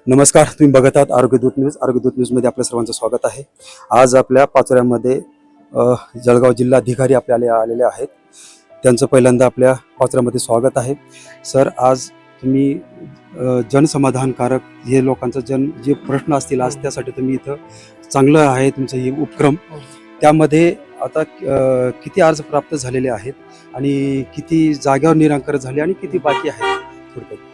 नमस्कार, तुम्ही बघत आहात आरोग्य दूत न्यूज. आरोग्य दूत न्यूजमध्ये आपल्या सर्वांचं स्वागत आहे. आज आपल्या पाचोऱ्यामध्ये जळगाव जिल्हा अधिकारी आपल्याला आलेले आहेत. त्यांचं पहिल्यांदा आपल्या पाचोऱ्यामध्ये स्वागत आहे. सर, आज तुम्ही जनसमाधानकारक हे लोकांचं जे प्रश्न असतील आज त्यासाठी तुम्ही इथं चांगलं आहे तुमचं हे उपक्रम. त्यामध्ये आता किती अर्ज प्राप्त झालेले आहेत आणि किती जागेवर निराकरण झाले आणि किती बाकी आहेत थोडक्यात?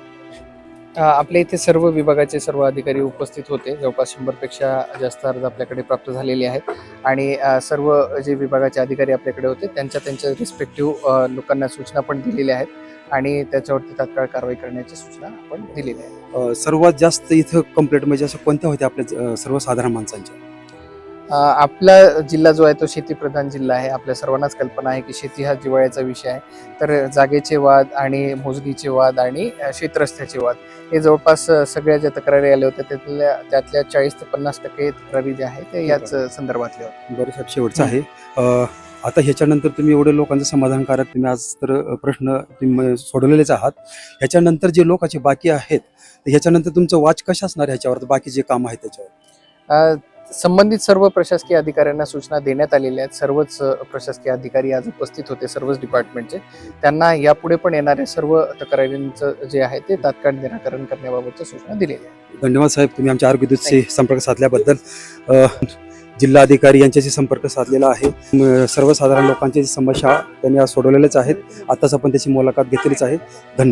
आपल्या इथे सर्व विभागाचे सर्व अधिकारी उपस्थित होते. जवळपास 100पेक्षा जास्त अर्ज आपल्याकडे प्राप्त झालेले आहेत आणि सर्व जे विभागाचे अधिकारी आपल्याकडे होते त्यांच्या रिस्पेक्टिव्ह लोकांना सूचना पण दिलेल्या आहेत आणि त्याच्यावरती तात्काळ कारवाई करण्याची सूचना आपण दिलेल्या आहेत. सर्वात जास्त इथं कंप्लेंट म्हणजे असं कोणत्या होत्या आपल्या सर्वसाधारण माणसांच्या? आपला जिल्हा जो आहे तो शेतीप्रधान जिल्हा आहे. आपल्या सर्वांनाच कल्पना आहे की शेती हा जिव्हाळ्याचा विषय आहे. तर जागेचे वाद आणि मोजणीचे वाद आणि शेतरस्त्याचे वाद हे जवळपास सगळ्या ज्या तक्रारी आल्या होत्या त्यातल्या 40 ते 50% तक्रारी ज्या आहेत ते याच संदर्भातल्या होत्या. बरं साहेब, शेवटचं आहे. आता ह्याच्यानंतर तुम्ही एवढे लोकांचं समाधानकारक तुम्ही आज तर प्रश्न तुम्ही सोडवलेलेच आहात. ह्याच्यानंतर जे लोकांचे बाकी आहेत तर ह्याच्यानंतर तुमचं वाच कशा असणार ह्याच्यावर, बाकी जे काम आहे त्याच्यावर? संबंधित सर्व प्रशासकीय अधिकाऱ्यांना सूचना देण्यात आलेल्या आहेत. सर्वच प्रशासकीय अधिकारी आज उपस्थित होते, सर्वच डिपार्टमेंटचे. त्यांना यापुढे पण येणाऱ्या सर्व तक्रारींचं जे आहे ते तात्काळ निराकरण करण्याबाबतच्या सूचना दिलेल्या आहेत. धन्यवाद साहेब, तुम्ही आमच्या आरोग्य दूतशी संपर्क साधल्याबद्दल. जिल्हाधिकारी यांच्याशी संपर्क साधलेला आहे. सर्वसाधारण लोकांची समस्या त्यांनी आज सोडवलेल्याच आहेत. आताच आपण त्याची मुलाखत घेतलीच आहे. धन्यवाद.